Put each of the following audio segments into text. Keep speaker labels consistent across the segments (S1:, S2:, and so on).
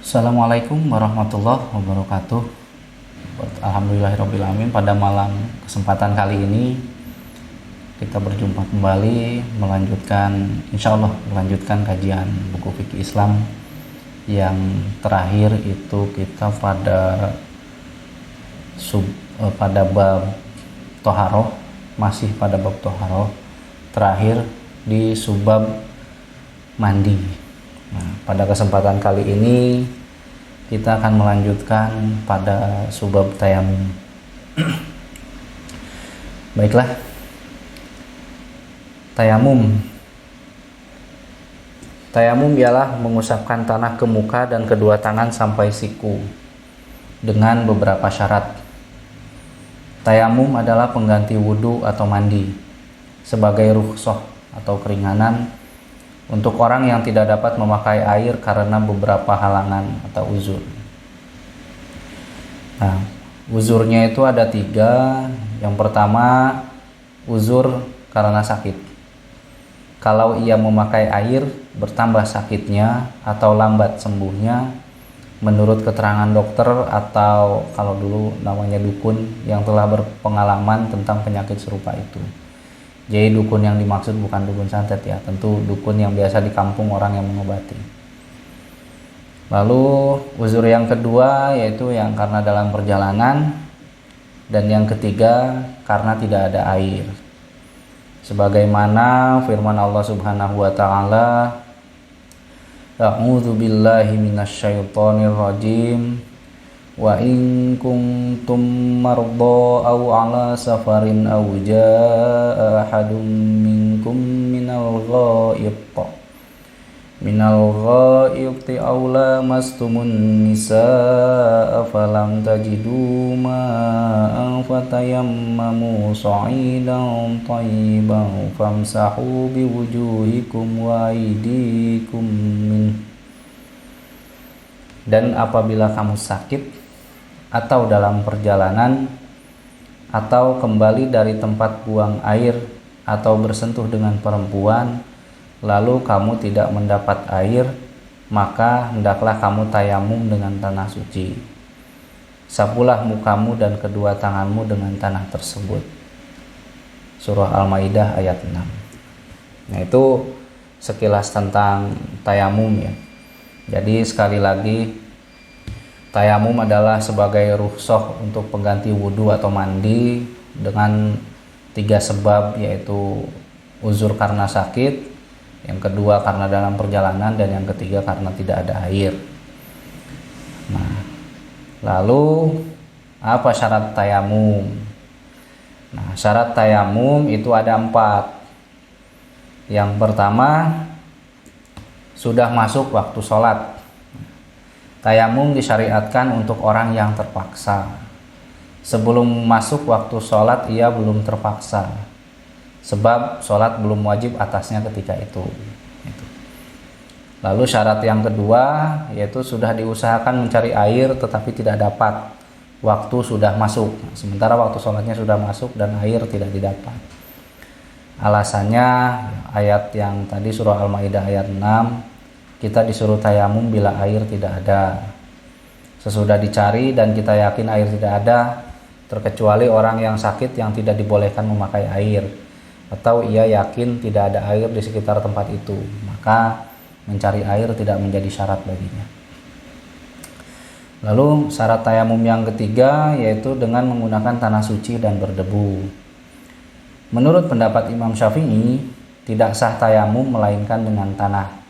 S1: Assalamualaikum warahmatullahi wabarakatuh. Alhamdulillahirrabbilalamin. Pada malam kesempatan kali ini kita berjumpa kembali melanjutkan kajian buku fikih Islam. Yang terakhir itu kita pada bab toharoh, masih pada bab toharoh, terakhir di subbab mandi. Nah, pada kesempatan kali ini kita akan melanjutkan pada subbab tayamum. Baiklah, tayamum ialah mengusapkan tanah ke muka dan kedua tangan sampai siku dengan beberapa syarat. Tayamum adalah pengganti wudhu atau mandi sebagai rukhsah atau keringanan untuk orang yang tidak dapat memakai air karena beberapa halangan atau uzur. Nah, uzurnya itu ada 3. Yang pertama, uzur karena sakit. Kalau ia memakai air, bertambah sakitnya atau lambat sembuhnya, menurut keterangan dokter atau kalau dulu namanya dukun yang telah berpengalaman tentang penyakit serupa itu. Jadi dukun yang dimaksud bukan dukun santet ya, tentu dukun yang biasa di kampung orang yang mengobati. Lalu uzur yang kedua yaitu yang karena dalam perjalanan, dan yang ketiga karena tidak ada air. Sebagaimana firman Allah Subhanahu wa taala, A'udzu billahi minasyaitonir rajim. Wa in kuntum marda aw ala safarin aw jaa ahadum minkum minal ghaib aw lamastumun nisaa falam tajidu ma'an fatayammamu sa'idan thayyiban famsahu biwujuhikum wa aydikum min. Dan apabila kamu sakit atau dalam perjalanan atau kembali dari tempat buang air atau bersentuh dengan perempuan, lalu kamu tidak mendapat air, maka hendaklah kamu tayamum dengan tanah suci. Sapulah mukamu dan kedua tanganmu dengan tanah tersebut. Surah Al-Maidah ayat 6. Nah, itu sekilas tentang tayamum ya. Jadi sekali lagi, tayamum adalah sebagai rukhsah untuk pengganti wudhu atau mandi dengan 3 sebab, yaitu uzur karena sakit, yang kedua karena dalam perjalanan, dan yang ketiga karena tidak ada air. Nah, lalu apa syarat tayamum? Nah, syarat tayamum itu ada 4. Yang pertama, sudah masuk waktu sholat. Tayamum disyariatkan untuk orang yang terpaksa. Sebelum masuk waktu sholat ia belum terpaksa, sebab sholat belum wajib atasnya ketika itu. Lalu syarat yang kedua yaitu sudah diusahakan mencari air tetapi tidak dapat, waktu sudah masuk. Sementara waktu sholatnya sudah masuk dan air tidak didapat. Alasannya ayat yang tadi surah Al-Maidah ayat 6, kita disuruh tayamum bila air tidak ada. Sesudah dicari dan kita yakin air tidak ada, terkecuali orang yang sakit yang tidak dibolehkan memakai air, atau ia yakin tidak ada air di sekitar tempat itu, maka mencari air tidak menjadi syarat baginya. Lalu syarat tayamum yang ketiga yaitu dengan menggunakan tanah suci dan berdebu. Menurut pendapat Imam Syafi'i, tidak sah tayamum melainkan dengan tanah.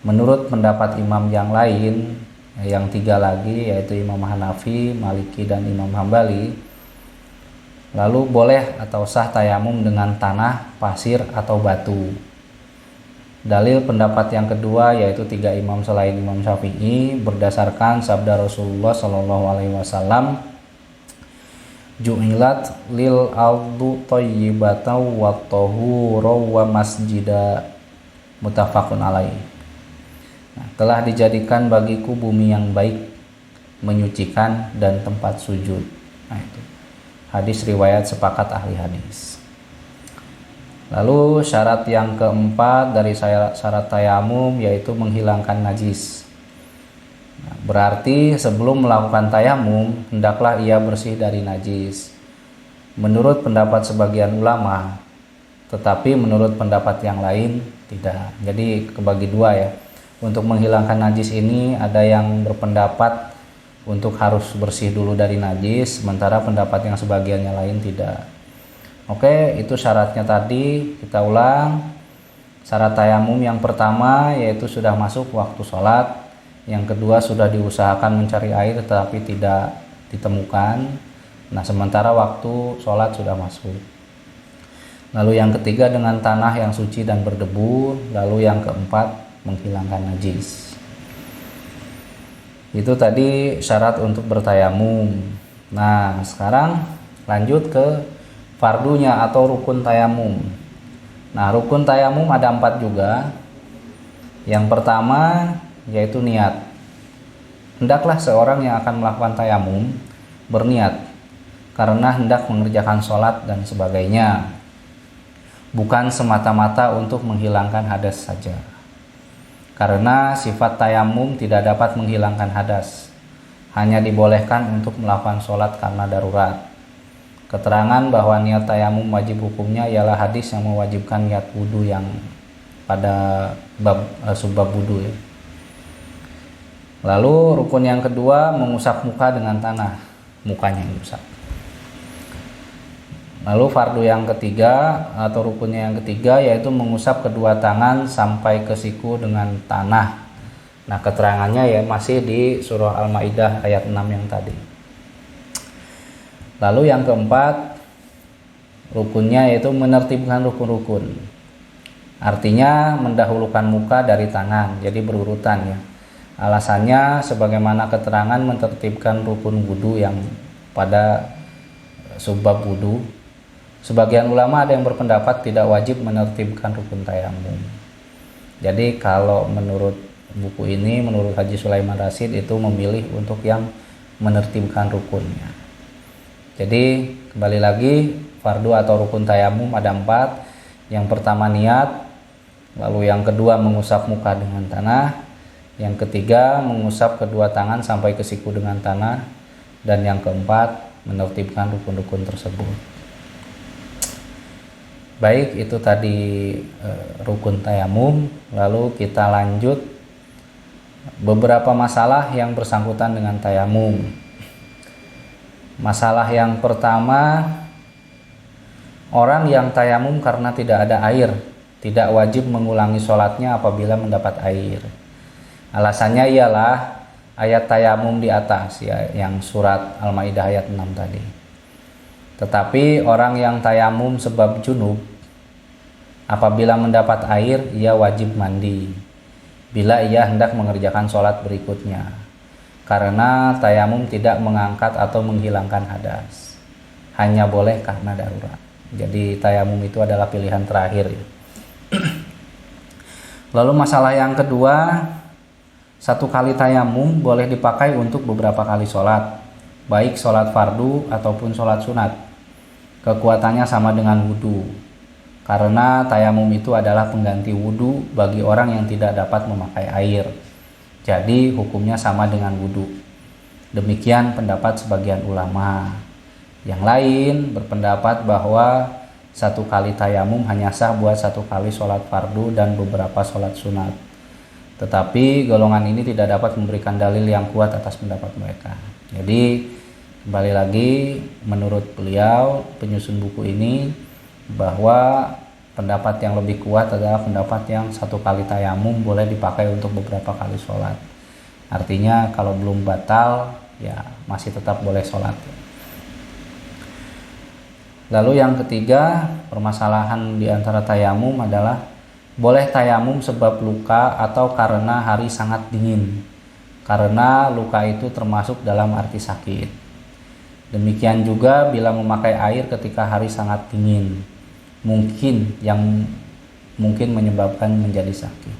S1: Menurut pendapat imam yang lain, yang 3 lagi, yaitu Imam Hanafi, Maliki, dan Imam Hambali, lalu boleh atau sah tayamum dengan tanah, pasir, atau batu. Dalil pendapat yang kedua yaitu 3 imam selain Imam Syafi'i berdasarkan sabda Rasulullah SAW, Ju'ilat lil ardu thayyibatan wa tahura wa masjida, muttafaqun alaih. Nah, telah dijadikan bagiku bumi yang baik, menyucikan, dan tempat sujud. Nah, itu hadis riwayat sepakat ahli hadis. Lalu syarat yang keempat dari syarat tayamum yaitu menghilangkan najis. Berarti sebelum melakukan tayamum hendaklah ia bersih dari najis. Menurut pendapat sebagian ulama, tetapi menurut pendapat yang lain tidak. Jadi kebagi dua ya. Untuk menghilangkan najis ini ada yang berpendapat untuk harus bersih dulu dari najis, sementara pendapat yang sebagiannya lain tidak. Oke, itu syaratnya tadi. Kita ulang. Syarat tayamum yang pertama yaitu sudah masuk waktu sholat. Yang kedua sudah diusahakan mencari air tetapi tidak ditemukan. Nah, sementara waktu sholat sudah masuk. Lalu yang ketiga dengan tanah yang suci dan berdebu. Lalu yang keempat menghilangkan najis. Itu tadi syarat untuk bertayamum. Nah, sekarang lanjut ke fardunya atau rukun tayamum. Nah, rukun tayamum ada 4 juga. Yang pertama yaitu niat. Hendaklah seorang yang akan melakukan tayamum berniat karena hendak mengerjakan sholat dan sebagainya, bukan semata-mata untuk menghilangkan hadas saja. Karena sifat tayamum tidak dapat menghilangkan hadas, hanya dibolehkan untuk melakukan sholat karena darurat. Keterangan bahwa niat tayamum wajib hukumnya ialah hadis yang mewajibkan niat wudhu yang pada subbab wudhu ya. Lalu rukun yang kedua mengusap muka dengan tanah, mukanya yang diusap. Lalu fardu yang ketiga atau rukunnya yang ketiga yaitu mengusap kedua tangan sampai ke siku dengan tanah. Nah, keterangannya ya masih di surah Al-Maidah ayat 6 yang tadi. Lalu yang keempat rukunnya yaitu menertibkan rukun-rukun. Artinya mendahulukan muka dari tangan, jadi berurutan ya. Alasannya sebagaimana keterangan menertibkan rukun wudu yang pada subbab wudu. Sebagian ulama ada yang berpendapat tidak wajib menertibkan rukun tayamum. Jadi kalau menurut buku ini, menurut Haji Sulaiman Rasyid itu memilih untuk yang menertibkan rukunnya. Jadi kembali lagi fardu atau rukun tayamum ada 4. Yang pertama niat, lalu yang kedua mengusap muka dengan tanah, yang ketiga mengusap kedua tangan sampai ke siku dengan tanah, dan yang keempat menertibkan rukun-rukun tersebut. Baik, itu tadi rukun tayamum. Lalu kita lanjut beberapa masalah yang bersangkutan dengan tayamum. Masalah yang pertama, orang yang tayamum karena tidak ada air tidak wajib mengulangi sholatnya apabila mendapat air. Alasannya ialah ayat tayamum di atas ya, yang surat Al-Maidah ayat 6 tadi. Tetapi orang yang tayamum sebab junub, apabila mendapat air ia wajib mandi bila ia hendak mengerjakan sholat berikutnya, karena tayamum tidak mengangkat atau menghilangkan hadas, hanya boleh karena darurat. Jadi tayamum itu adalah pilihan terakhir ya. Lalu masalah yang kedua, satu kali tayamum boleh dipakai untuk beberapa kali sholat, baik sholat fardu ataupun sholat sunat. Kekuatannya sama dengan wudhu, karena tayamum itu adalah pengganti wudhu bagi orang yang tidak dapat memakai air. Jadi hukumnya sama dengan wudhu. Demikian pendapat sebagian ulama. Yang lain berpendapat bahwa satu kali tayamum hanya sah buat satu kali sholat fardu dan beberapa sholat sunat. Tetapi golongan ini tidak dapat memberikan dalil yang kuat atas pendapat mereka. Jadi kembali lagi menurut beliau penyusun buku ini bahwa pendapat yang lebih kuat adalah pendapat yang satu kali tayamum boleh dipakai untuk beberapa kali sholat. Artinya kalau belum batal ya masih tetap boleh sholat. Lalu yang ketiga, permasalahan di antara tayamum adalah boleh tayamum sebab luka atau karena hari sangat dingin, karena luka itu termasuk dalam arti sakit. Demikian juga bila memakai air ketika hari sangat dingin, mungkin menyebabkan menjadi sakit.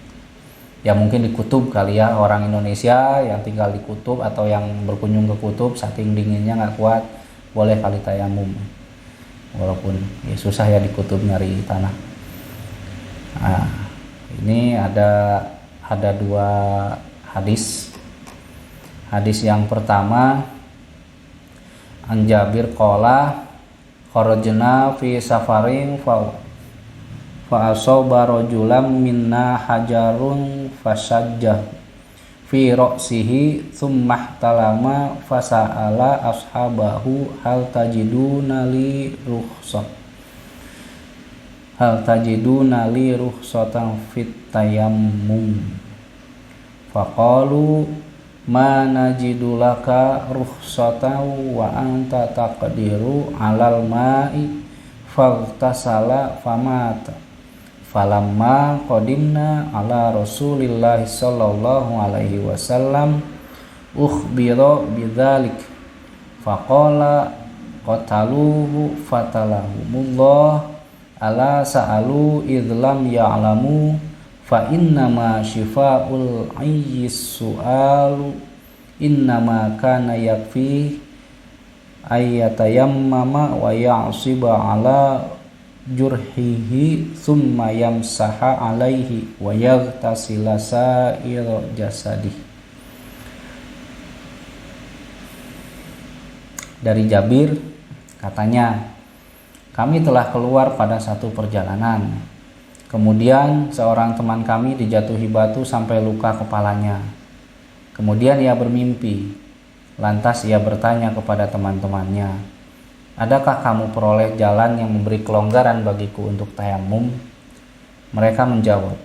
S1: Ya mungkin di kutub kali ya, orang Indonesia yang tinggal di kutub atau yang berkunjung ke kutub saking dinginnya nggak kuat, boleh kali tayamum. Walaupun ya susah ya di kutub nyari tanah. Nah, ini ada 2 hadis. Hadis yang pertama, an Jabir qala kharajna fi safarin fa asaba rajulam minna hajarun fasajjah fi ra'sihi thumma ihtalama fasa'ala ashabahu hal tajiduna li rukhsatan fit tayammum faqalu ma najidu laka rukhsatan wa anta taqdiru alal ma'i faghtasala famata falamma qadimna ala Rasulillahi sallallahu alaihi wasallam ukhbira bidzalik faqala qataluhu fatalahumullah ala sa'alu idlam ya'lamu fa innama shifaa'ul ayyis su'alu innama kana yakfi ayyatayammama wa ya'siba ala jurhihi thumma yamsaha alaihi wa yaghtasila sa'ira jasadih. Dari Jabir katanya, kami telah keluar pada satu perjalanan. Kemudian seorang teman kami dijatuhi batu sampai luka kepalanya. Kemudian ia bermimpi. Lantas ia bertanya kepada teman-temannya, adakah kamu peroleh jalan yang memberi kelonggaran bagiku untuk tayamum? Mereka menjawab,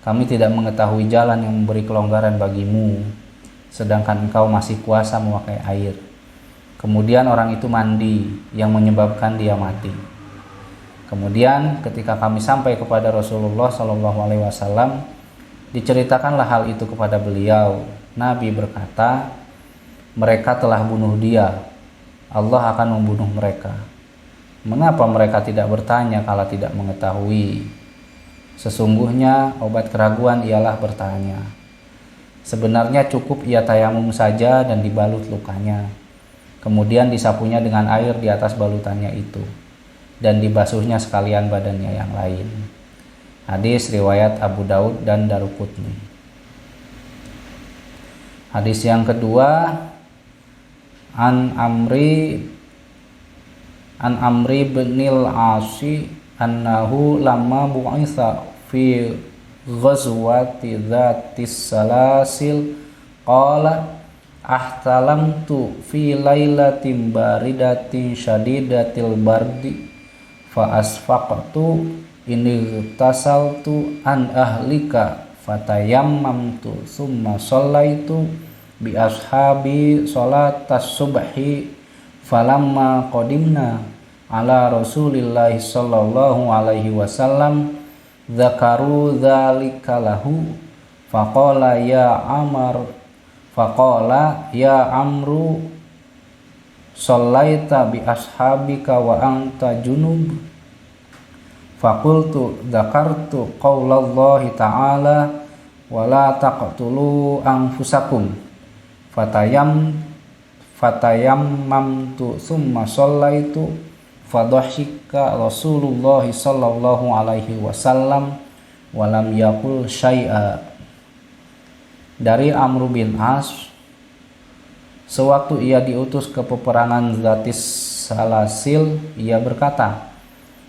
S1: kami tidak mengetahui jalan yang memberi kelonggaran bagimu, sedangkan engkau masih kuasa memakai air. Kemudian orang itu mandi yang menyebabkan dia mati. Kemudian ketika kami sampai kepada Rasulullah SAW, diceritakanlah hal itu kepada beliau. Nabi berkata, mereka telah bunuh dia. Allah akan membunuh mereka. Mengapa mereka tidak bertanya kalau tidak mengetahui? Sesungguhnya obat keraguan ialah bertanya. Sebenarnya cukup ia tayamum saja dan dibalut lukanya. Kemudian disapunya dengan air di atas balutannya itu dan dibasuhnya sekalian badannya yang lain. Hadis riwayat Abu Daud dan Daruqutni. Hadis yang kedua, an Amri binil Asi annahu lamma bu'itsa fi ghazwati dzatis salasil qala ahtalamtu fi lailatin baridatin syadidatil bardi fa asfaqtu inni tasaltu an ahlika fatayammamtu summa shallaitu bi ashabi sholatas subhi falamma qadimna ala Rasulillahi sallallahu alaihi wasallam dzakaru dzalika lahu faqala ya Amru shallaita bi ashabika wa anta junub faqultu dzakartu qaulallahi ta'ala wa la taqtulu anfusakum fatayammamtu summa shallaitu fadhahika Rasulullah sallallahu alaihi wasallam wa lam yaqul syai'a. Dari Amr bin As, sewaktu ia diutus ke peperangan Dzatis Salasil, ia berkata,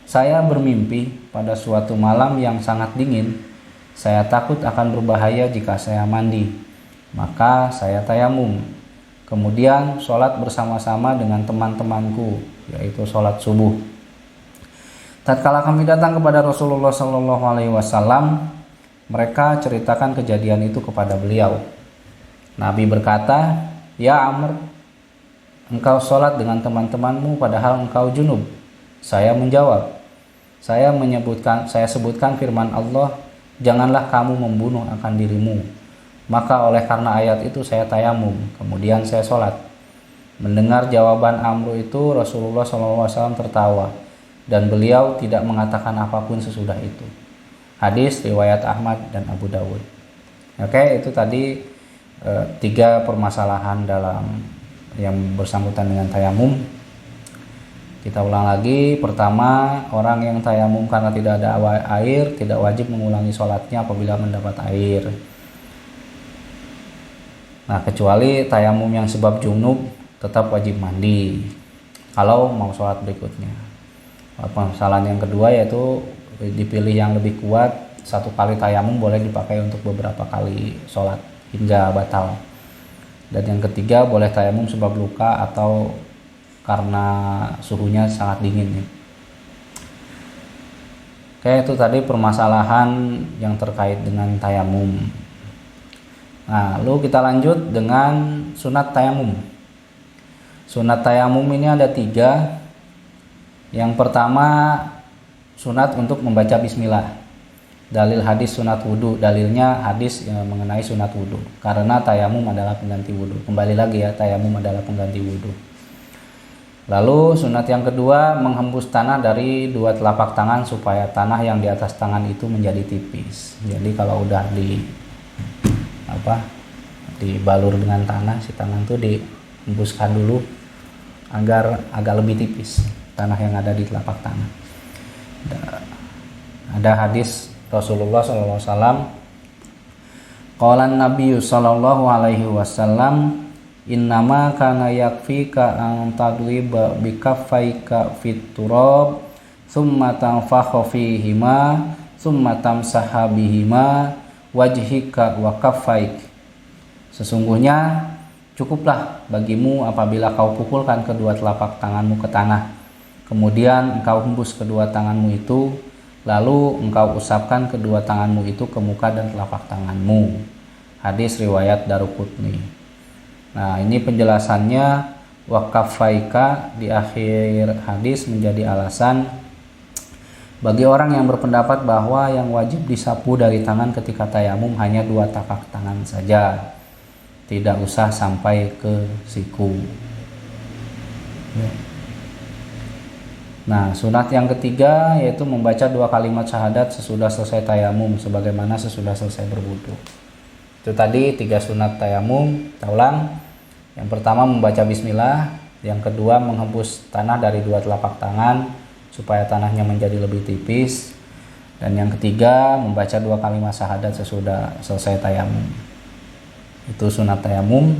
S1: saya bermimpi pada suatu malam yang sangat dingin. Saya takut akan berbahaya jika saya mandi. Maka saya tayamum, kemudian sholat bersama-sama dengan teman-temanku, yaitu sholat subuh. Tatkala kami datang kepada Rasulullah SAW, mereka ceritakan kejadian itu kepada beliau. Nabi berkata, ya Amr, engkau sholat dengan teman-temanmu padahal engkau junub. Saya menjawab, saya sebutkan firman Allah, janganlah kamu membunuh akan dirimu. Maka oleh karena ayat itu saya tayamum, kemudian saya sholat. Mendengar jawaban Amr itu, Rasulullah SAW tertawa dan beliau tidak mengatakan apapun sesudah itu. Hadis riwayat Ahmad dan Abu Dawud. Oke, itu tadi 3 permasalahan dalam yang bersangkutan dengan tayamum. Kita ulang lagi. Pertama, orang yang tayamum karena tidak ada air tidak wajib mengulangi sholatnya apabila mendapat air. Nah, kecuali tayamum yang sebab junub tetap wajib mandi kalau mau sholat berikutnya. Permasalahan yang kedua yaitu dipilih yang lebih kuat, 1 kali tayamum boleh dipakai untuk beberapa kali sholat hingga batal. Dan yang ketiga boleh tayamum sebab luka atau karena suhunya sangat dingin ya. Oke, itu tadi permasalahan yang terkait dengan tayamum. Nah, lalu kita lanjut dengan sunat tayamum. Sunat tayamum ini ada 3. Yang pertama, sunat untuk membaca bismillah. Dalil hadis sunat wudhu, dalilnya hadis yang mengenai sunat wudhu. Karena tayamum adalah pengganti wudhu. Kembali lagi ya, tayamum adalah pengganti wudhu. Lalu sunat yang kedua, menghembus tanah dari 2 telapak tangan supaya tanah yang di atas tangan itu menjadi tipis. Jadi kalau udah dibalur dengan tanah, si tangan itu dihembuskan dulu agar agak lebih tipis tanah yang ada di telapak tangan. Ada hadis Rasulullah SAW, qala Nabi sallallahu alaihi wasallam, innama kana yakfika an tadriba bikaffaika fit turab thumma tanfakha fihima thumma tamsaha bihima wajhika wa kaffaik. Sesungguhnya cukuplah bagimu apabila kau pukulkan kedua telapak tanganmu ke tanah, kemudian engkau hembus kedua tanganmu itu, lalu engkau usapkan kedua tanganmu itu ke muka dan telapak tanganmu. Hadis riwayat Daruqutni. Nah, ini penjelasannya, wa kaffaika di akhir hadis menjadi alasan bagi orang yang berpendapat bahwa yang wajib disapu dari tangan ketika tayamum hanya 2 tapak tangan saja, tidak usah sampai ke siku. Nah, sunat yang ketiga yaitu membaca 2 kalimat syahadat sesudah selesai tayamum sebagaimana sesudah selesai berwudu. Itu tadi 3 sunat tayamum. Kita ulang. Yang pertama membaca bismillah, yang kedua menghembus tanah dari 2 telapak tangan supaya tanahnya menjadi lebih tipis, dan yang ketiga membaca 2 kalimat syahadat sesudah selesai tayamum. Itu sunat tayamum.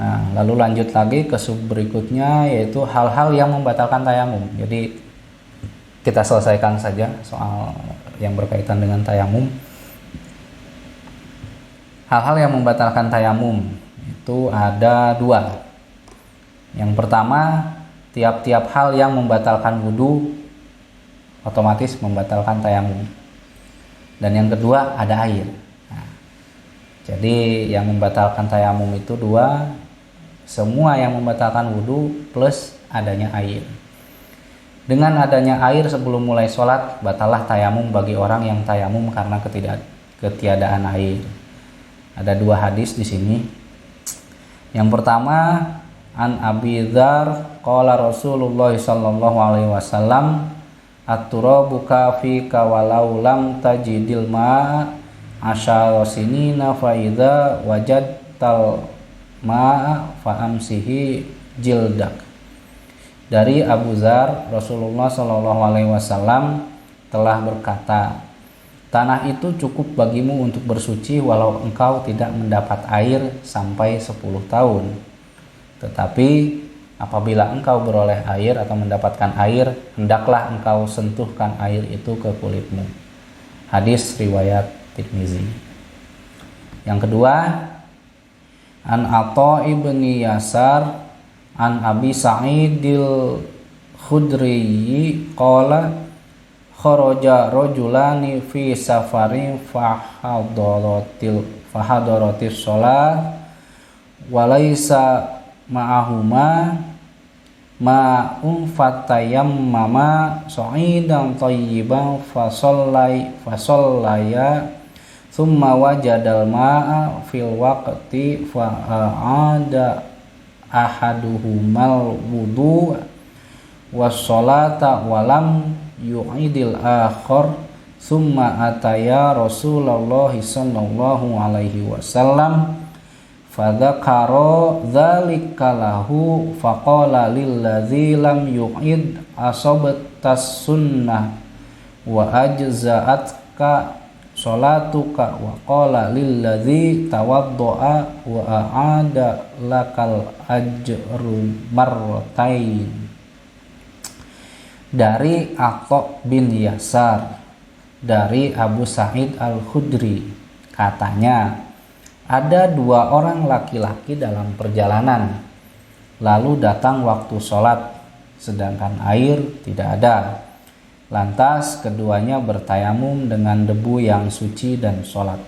S1: Nah, lalu lanjut lagi ke sub berikutnya yaitu hal-hal yang membatalkan tayamum. Jadi kita selesaikan saja soal yang berkaitan dengan tayamum. Hal-hal yang membatalkan tayamum itu ada 2. Yang pertama, tiap-tiap hal yang membatalkan wudhu otomatis membatalkan tayamum. Dan yang kedua ada air. Nah, jadi yang membatalkan tayamum itu 2. Semua yang membatalkan wudhu plus adanya air. Dengan adanya air sebelum mulai sholat, batallah tayamum bagi orang yang tayamum karena ketiadaan air. Ada 2 hadis di sini. Yang pertama, an Abi Dzar qala Rasulullah sallallahu alaihi wasallam, at-turabu kafika walau lam tajidil ma asyara sinina fa idza wajadtal ma fa'amsihi jildak. Dari Abu Dzar, Rasulullah Shallallahu Alaihi Wasallam telah berkata, tanah itu cukup bagimu untuk bersuci walau engkau tidak mendapat air sampai 10 tahun. Tetapi apabila engkau beroleh air atau mendapatkan air, hendaklah engkau sentuhkan air itu ke kulitmu. Hadis riwayat Tirmizi. Yang kedua, an Atha ibni Yasar an Abi Sa'idil Khudri qala kharaja rajulani fi safarin fahadaratis shalah walaysa ma'ahuma ma'un fatayammama sa'idan thayyiban fasallaya thumma wajadal ma'a fil waqti fa'ada ahaduhumal wudu was-salata walam yu'idil akhar thumma ataya Rasulullah sallallahu alaihi wasallam fadzakara dzalika lahu faqala lilladzi lam yu'id asabtas sunnah wa ajza'atka sholatuka wa qala lilladzi tawaddoa wa a'ada lakal ajru marratain. Dari Atha bin Yasar dari Abu Sa'id Al-Khudri, katanya ada dua orang laki-laki dalam perjalanan, lalu datang waktu sholat sedangkan air tidak ada. Lantas keduanya bertayamum dengan debu yang suci dan sholat.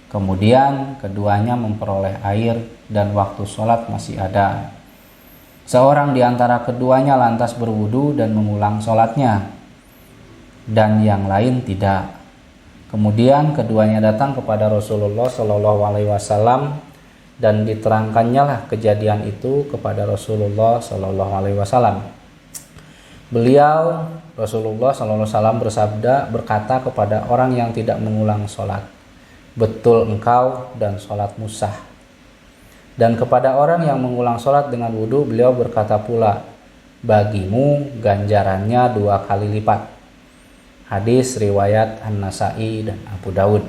S1: Kemudian keduanya memperoleh air dan waktu sholat masih ada. Seorang di antara keduanya lantas berwudu dan mengulang sholatnya, dan yang lain tidak. Kemudian keduanya datang kepada Rasulullah Shallallahu Alaihi Wasallam dan diterangkannya lah kejadian itu kepada Rasulullah Shallallahu Alaihi Wasallam. Beliau Rasulullah Shallallahu Alaihi Wasallam berkata kepada orang yang tidak mengulang sholat, betul engkau dan sholatmu sah. Dan kepada orang yang mengulang sholat dengan wudhu, beliau berkata pula, bagimu ganjarannya 2 kali lipat. Hadis riwayat An-Nasai dan Abu Daud.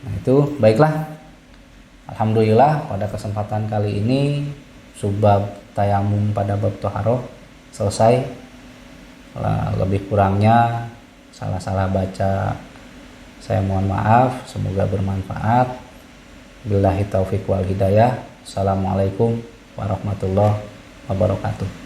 S1: Nah itu baiklah. Alhamdulillah pada kesempatan kali ini subbab tayamum pada bab Thaharah selesai. Lebih kurangnya salah-salah baca saya mohon maaf, semoga bermanfaat. Billahi taufiq wal hidayah. Assalamualaikum warahmatullahi wabarakatuh.